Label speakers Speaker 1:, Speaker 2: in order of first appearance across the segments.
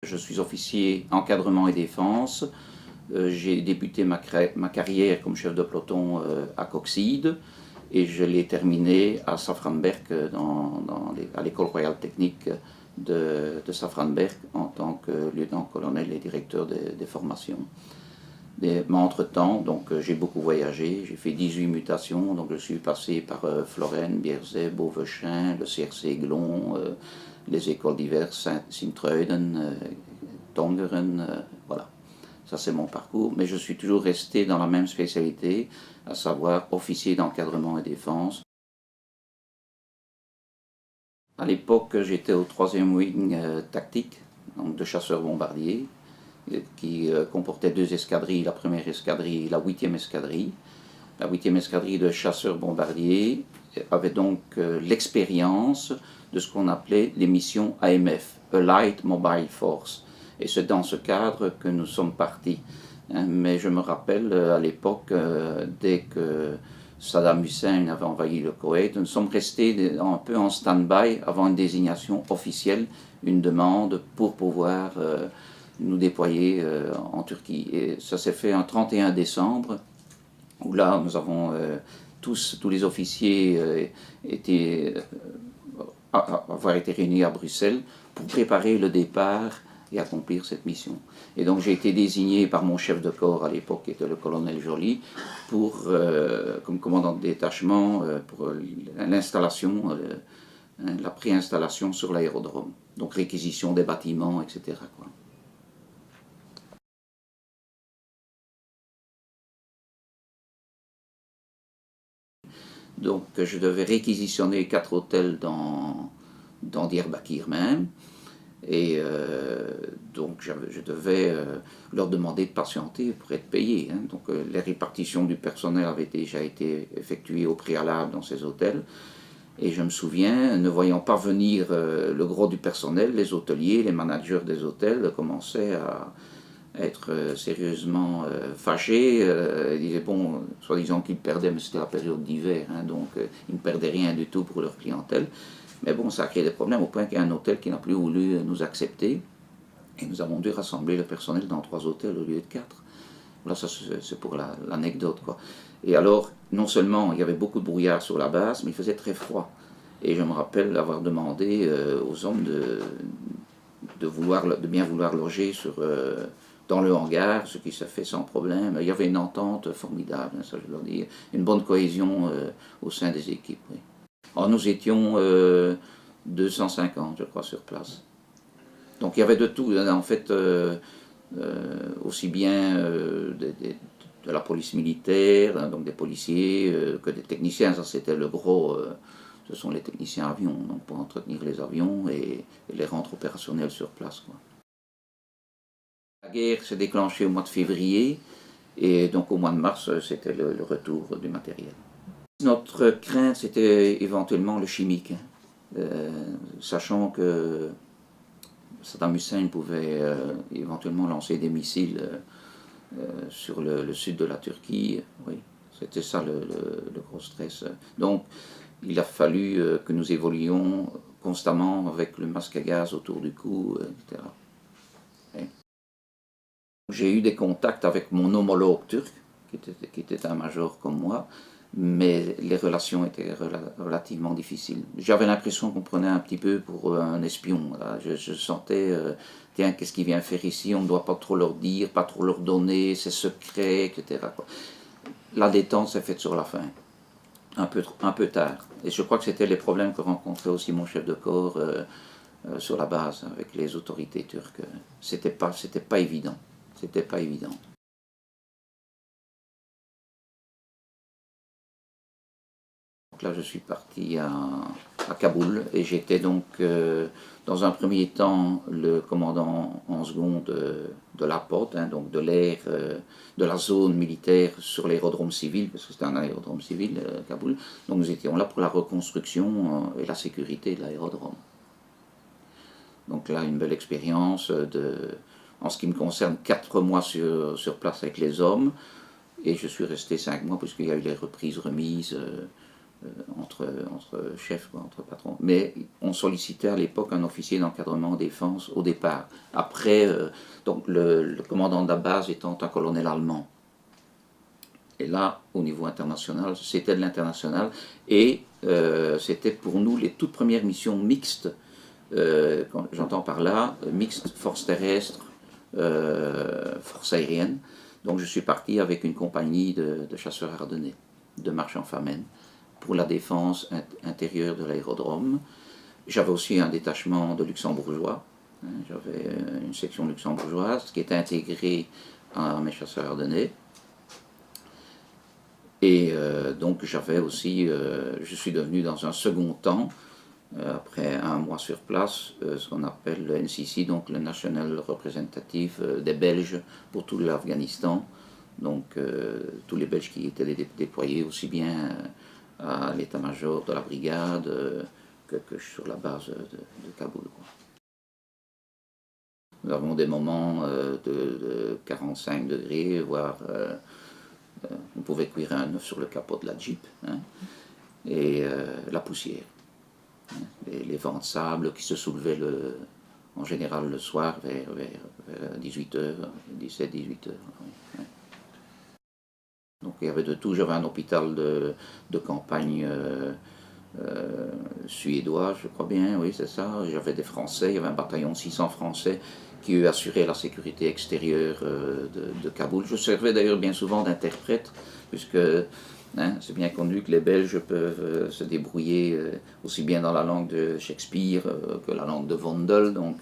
Speaker 1: Je suis officier encadrement et défense. J'ai débuté ma carrière comme chef de peloton à Coxyde et je l'ai terminé à Safranberg, à l'école royale technique de Safranberg en tant que lieutenant-colonel et directeur des formations. Mais entre-temps, j'ai beaucoup voyagé, j'ai fait 18 mutations, donc je suis passé par Florène, Bierzet, Beauvechain, le CRC Aiglon, les écoles diverses, Sint-Truiden, Tongeren, voilà. Ça c'est mon parcours, mais je suis toujours resté dans la même spécialité, à savoir officier d'encadrement et défense. À l'époque, j'étais au 3e wing tactique, donc de chasseurs-bombardiers, qui comportait 2 escadrilles, la première escadrille et la 8e escadrille. La 8e escadrille de chasseurs-bombardiers avait donc l'expérience de ce qu'on appelait les missions AMF, Allied Mobile Force. Et c'est dans ce cadre que nous sommes partis. Mais je me rappelle à l'époque, dès que Saddam Hussein avait envahi le Koweït, nous sommes restés un peu en stand-by avant une désignation officielle, une demande pour pouvoir nous déployer en Turquie. Et ça s'est fait un 31 décembre, où là nous avons tous les officiers avoir été réunis à Bruxelles pour préparer le départ et accomplir cette mission. Et donc j'ai été désigné par mon chef de corps à l'époque, qui était le colonel Joly, comme commandant de détachement pour l'installation, la préinstallation sur l'aérodrome. Donc réquisition des bâtiments, etc., quoi. Donc je devais réquisitionner 4 hôtels dans Diyarbakir même. Et donc je devais leur demander de patienter pour être payé. Donc les répartitions du personnel avaient déjà été effectuées au préalable dans ces hôtels. Et je me souviens, ne voyant pas venir le gros du personnel, les hôteliers, les managers des hôtels commençaient à être sérieusement fâchés. Ils disaient, bon, soi-disant qu'ils perdaient, mais c'était la période d'hiver, donc ils ne perdaient rien du tout pour leur clientèle. Mais bon, ça a créé des problèmes au point qu'il y a un hôtel qui n'a plus voulu nous accepter. Et nous avons dû rassembler le personnel dans 3 hôtels au lieu de 4. Là, ça c'est pour l'anecdote, quoi. Et alors, non seulement il y avait beaucoup de brouillard sur la base, mais il faisait très froid. Et je me rappelle avoir demandé aux hommes de bien vouloir loger dans le hangar, ce qui s'est fait sans problème. Il y avait une entente formidable, ça je dois dire, une bonne cohésion au sein des équipes. Oui. Alors, nous étions 250, je crois, sur place. Donc il y avait de tout, en fait, aussi bien de la police militaire, donc des policiers, que des techniciens. Ça c'était le gros, ce sont les techniciens avions, donc pour entretenir les avions et les rendre opérationnels sur place, quoi. La guerre s'est déclenchée au mois de février, et donc au mois de mars, c'était le retour du matériel. Notre crainte, c'était éventuellement le chimique, sachant que Saddam Hussein pouvait éventuellement lancer des missiles sur le sud de la Turquie. Oui, c'était ça le gros stress. Donc, il a fallu que nous évoluions constamment avec le masque à gaz autour du cou, etc. Oui. J'ai eu des contacts avec mon homologue turc, qui était un major comme moi, mais les relations étaient relativement difficiles. J'avais l'impression qu'on prenait un petit peu pour un espion. Je sentais, tiens, qu'est-ce qu'il vient faire ici? On ne doit pas trop leur dire, pas trop leur donner, c'est secret, etc. La détente s'est faite sur la fin, un peu tard. Et je crois que c'était les problèmes que rencontrait aussi mon chef de corps sur la base avec les autorités turques. C'était pas évident. C'était pas évident. Là, je suis parti à Kaboul et j'étais donc dans un premier temps le commandant en seconde de la POT, donc de l'air, de la zone militaire sur l'aérodrome civil, parce que c'était un aérodrome civil, Kaboul. Donc nous étions là pour la reconstruction et la sécurité de l'aérodrome. Donc là, une belle expérience en ce qui me concerne, 4 mois sur place avec les hommes, et je suis resté 5 mois puisqu'il y a eu les reprises, remises. entre chefs, quoi, entre patrons. Mais on sollicitait à l'époque un officier d'encadrement défense au départ. Après, donc le commandant de la base étant un colonel allemand. Et là, au niveau international, c'était de l'international. Et c'était pour nous les toutes premières missions mixtes. J'entends par là, mixte force terrestre, force aérienne. Donc je suis parti avec une compagnie de chasseurs ardennais, de marchands famines, pour la défense intérieure de l'aérodrome. J'avais aussi un détachement de luxembourgeois. J'avais une section luxembourgeoise qui était intégrée à mes chasseurs ardennais. Et donc j'avais aussi, je suis devenu dans un second temps, après un mois sur place, ce qu'on appelle le NCC, donc le National Representative des Belges pour tout l'Afghanistan. Donc tous les Belges qui étaient déployés aussi bien à l'état-major de la brigade que sur la base de Kaboul, quoi. Nous avons des moments de 45 degrés, voire on pouvait cuire un œuf sur le capot de la Jeep, hein, et la poussière, hein, les vents de sable qui se soulevaient en général le soir vers 18h, 17-18h. Ouais. Donc il y avait de tout. J'avais un hôpital de campagne suédois, je crois bien, oui c'est ça. J'avais des Français, il y avait un bataillon de 600 Français qui assuraient la sécurité extérieure de Kaboul. Je servais d'ailleurs bien souvent d'interprète, puisque hein, c'est bien connu que les Belges peuvent se débrouiller aussi bien dans la langue de Shakespeare que la langue de Vondel. Donc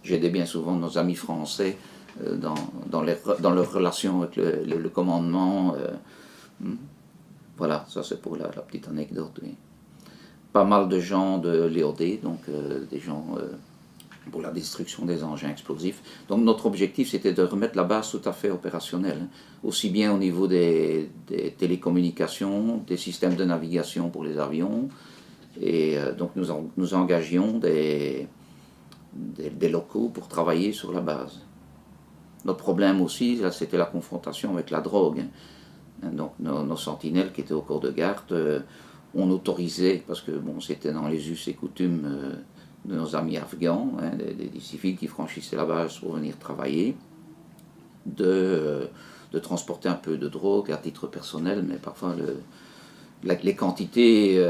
Speaker 1: j'aidais bien souvent nos amis français dans leur relation avec le commandement. Voilà, ça c'est pour la petite anecdote. Oui. Pas mal de gens de l'EOD, donc des gens pour la destruction des engins explosifs. Donc notre objectif c'était de remettre la base tout à fait opérationnelle, hein, aussi bien au niveau des télécommunications, des systèmes de navigation pour les avions, et donc nous engagions des locaux pour travailler sur la base. Notre problème aussi, c'était la confrontation avec la drogue, hein. Donc nos sentinelles qui étaient au corps de garde, on autorisait, parce que bon, c'était dans les us et coutumes de nos amis afghans, hein, des civils qui franchissaient la base pour venir travailler, de transporter un peu de drogue à titre personnel, mais parfois les quantités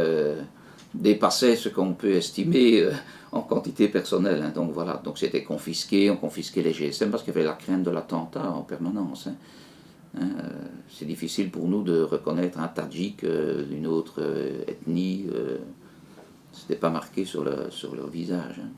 Speaker 1: dépassaient ce qu'on peut estimer en quantité personnelle, hein. Donc voilà, donc c'était confisqué, on confisquait les GSM parce qu'il y avait la crainte de l'attentat en permanence, hein. C'est difficile pour nous de reconnaître un Tadjik d'une autre ethnie. C'était pas marqué sur leur visage, hein.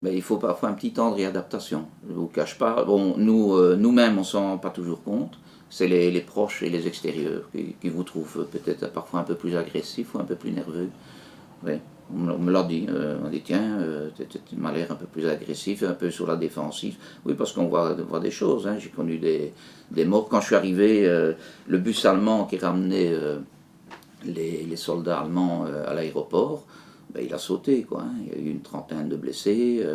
Speaker 1: Mais il faut parfois un petit temps de réadaptation. Je ne vous cache pas. Bon, nous-mêmes, on ne s'en rend pas toujours compte. C'est les proches et les extérieurs qui vous trouvent peut-être parfois un peu plus agressif ou un peu plus nerveux. Oui. On me l'a dit, on dit tiens, tu m'as l'air un peu plus agressif, un peu sur la défensive. Oui, parce qu'on voit des choses, hein. J'ai connu des morts. Quand je suis arrivé, le bus allemand qui ramenait les soldats allemands à l'aéroport, ben, il a sauté, quoi, hein. Il y a eu une trentaine de blessés,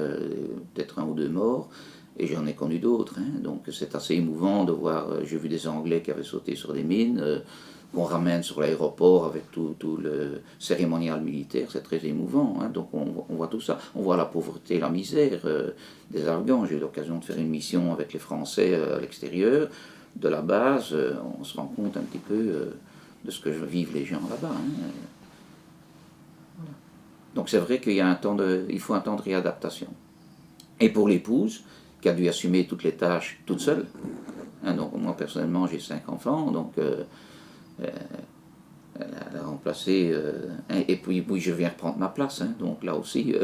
Speaker 1: peut-être un ou deux morts, et j'en ai connu d'autres, hein. Donc c'est assez émouvant de voir, j'ai vu des Anglais qui avaient sauté sur des mines, qu'on ramène sur l'aéroport avec tout le cérémonial militaire, c'est très émouvant, hein. Donc on voit tout ça, on voit la pauvreté, la misère des Afghans. J'ai eu l'occasion de faire une mission avec les Français à l'extérieur de la base, on se rend compte un petit peu de ce que vivent les gens là-bas, hein. Voilà. Donc c'est vrai il faut un temps de réadaptation. Et pour l'épouse, qui a dû assumer toutes les tâches toute seule, hein, donc moi personnellement j'ai 5 enfants, donc elle a remplacé, et puis je viens reprendre ma place, hein, donc là aussi,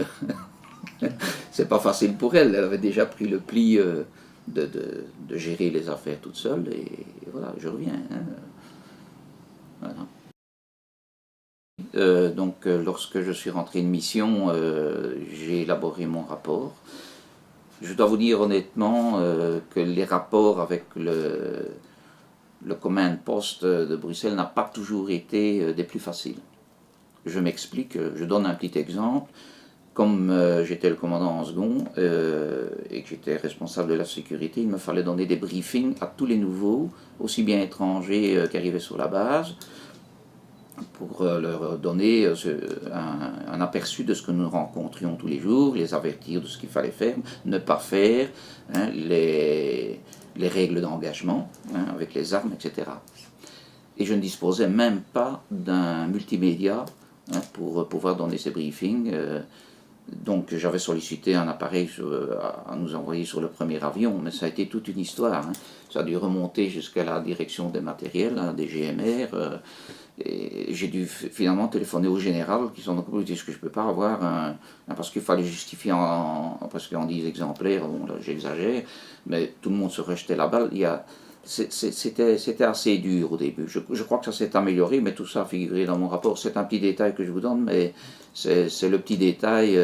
Speaker 1: c'est pas facile pour elle. Elle avait déjà pris le pli de gérer les affaires toute seule, et voilà, je reviens, hein, voilà. Donc lorsque je suis rentré de mission, j'ai élaboré mon rapport. Je dois vous dire honnêtement que les rapports avec le command post de Bruxelles n'a pas toujours été des plus faciles. Je m'explique, je donne un petit exemple. comme j'étais le commandant en second et que j'étais responsable de la sécurité, il me fallait donner des briefings à tous les nouveaux, aussi bien étrangers qui arrivaient sur la base, pour leur donner un aperçu de ce que nous rencontrions tous les jours, les avertir de ce qu'il fallait faire, ne pas faire, hein, les règles d'engagement hein, avec les armes, etc. Et je ne disposais même pas d'un multimédia hein, pour pouvoir donner ces briefings. Donc j'avais sollicité un appareil à nous envoyer sur le premier avion, mais ça a été toute une histoire. Hein. Ça a dû remonter jusqu'à la direction des matériels, hein, des GMR. Et j'ai dû finalement téléphoner au général qui sont donc dit que je ne peux pas avoir un parce qu'il fallait justifier presque en 10 exemplaires, bon là j'exagère, mais tout le monde se rejetait la balle. C'était assez dur au début. Je crois que ça s'est amélioré, mais tout ça a figuré dans mon rapport. C'est un petit détail que je vous donne, mais c'est le petit détail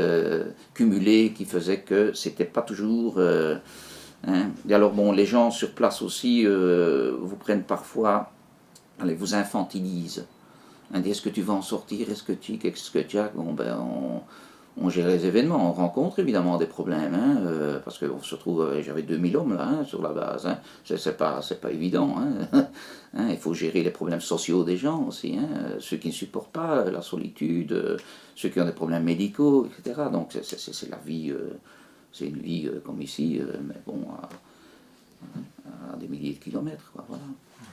Speaker 1: cumulé qui faisait que c'était pas toujours. Hein. Et alors bon, les gens sur place aussi vous prennent parfois, allez, vous infantilisent. Hein, est-ce que tu vas en sortir? Qu'est-ce que tu as? Bon ben on gère les événements, on rencontre évidemment des problèmes, hein, parce qu'on se trouve, j'avais 2000 hommes là, hein, sur la base, hein, c'est pas évident, hein, hein, il faut gérer les problèmes sociaux des gens aussi, hein, ceux qui ne supportent pas la solitude, ceux qui ont des problèmes médicaux, etc. Donc c'est la vie, c'est une vie comme ici, mais bon, à des milliers de kilomètres, quoi, voilà.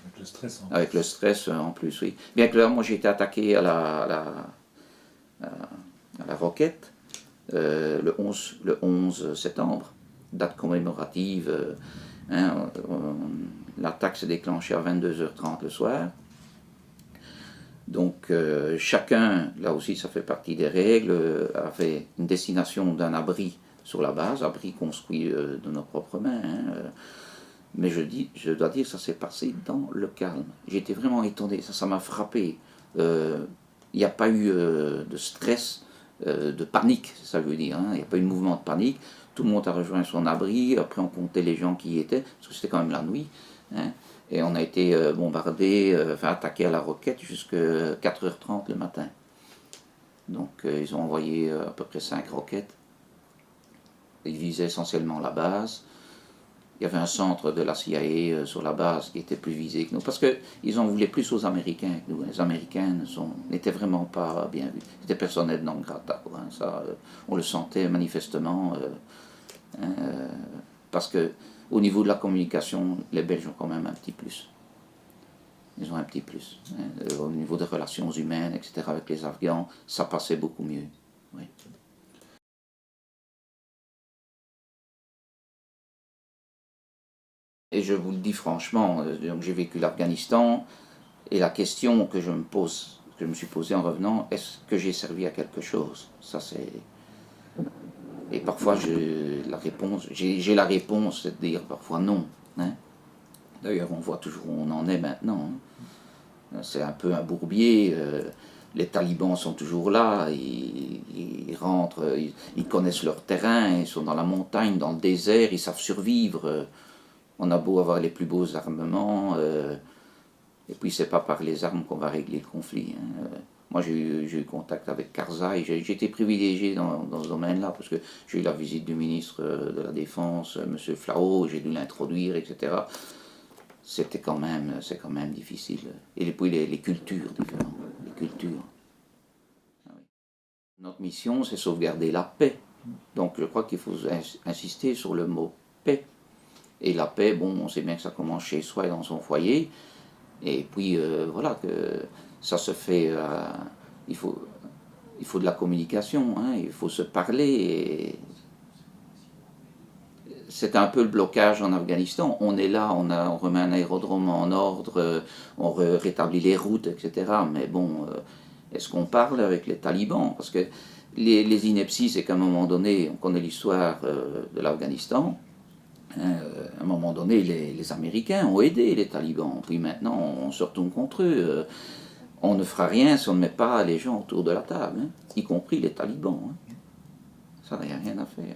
Speaker 2: Avec le stress en plus.
Speaker 1: Avec le stress en plus, oui. Bien que là, moi j'ai été attaqué à la roquette, le 11 septembre, date commémorative. Hein, l'attaque s'est déclenchée à 22h30 le soir. Donc chacun, là aussi ça fait partie des règles, avait une destination d'un abri sur la base, abri construit de nos propres mains. Hein, mais je dois dire, ça s'est passé dans le calme. J'ai été vraiment étonné, ça m'a frappé. Il n'y a pas eu de stress, de panique, c'est ça que je veux dire. Hein. Il n'y a pas eu de mouvement de panique. Tout le monde a rejoint son abri. Après, on comptait les gens qui y étaient, parce que c'était quand même la nuit. Hein. Et on a été bombardé, attaqué à la roquette jusqu'à 4h30 le matin. Donc, ils ont envoyé à peu près 5 roquettes. Ils visaient essentiellement la base. Il y avait un centre de la CIA sur la base qui était plus visé que nous, parce qu'ils en voulaient plus aux Américains que nous. Les Américains n'étaient vraiment pas bien vus. C'était personnel non grata. Hein, ça, on le sentait manifestement, hein, parce qu'au niveau de la communication, les Belges ont quand même un petit plus. Ils ont un petit plus. Hein, au niveau des relations humaines, etc., avec les Afghans, ça passait beaucoup mieux. Oui. Et je vous le dis franchement, donc j'ai vécu l'Afghanistan, et la question que je me suis posée en revenant, est-ce que j'ai servi à quelque chose? Ça c'est. Et parfois j'ai la réponse, c'est de dire parfois non. Hein. D'ailleurs, on voit toujours où on en est maintenant. Hein. C'est un peu un bourbier. Les talibans sont toujours là, ils rentrent, ils connaissent leur terrain, ils sont dans la montagne, dans le désert, ils savent survivre. On a beau avoir les plus beaux armements, et puis c'est pas par les armes qu'on va régler le conflit. Hein. Moi j'ai eu contact avec Karzai, j'ai été privilégié dans ce domaine-là, parce que j'ai eu la visite du ministre de la Défense, M. Flao, j'ai dû l'introduire, etc. C'est quand même difficile. Et puis les cultures différentes, les cultures. Ah oui. Notre mission, c'est sauvegarder la paix. Donc je crois qu'il faut insister sur le mot paix. Et la paix, bon, on sait bien que ça commence chez soi et dans son foyer. Et puis, voilà, que ça se fait... il faut de la communication, hein, il faut se parler. C'est un peu le blocage en Afghanistan. On est là, on remet un aérodrome en ordre, on rétablit les routes, etc. Mais bon, est-ce qu'on parle avec les talibans? Parce que les inepties, c'est qu'à un moment donné, on connaît l'histoire de l'Afghanistan. À un moment donné, les Américains ont aidé les talibans, puis maintenant on se retourne contre eux. On ne fera rien si on ne met pas les gens autour de la table, hein, y compris les talibans. Hein. Ça, il n'y a rien à faire.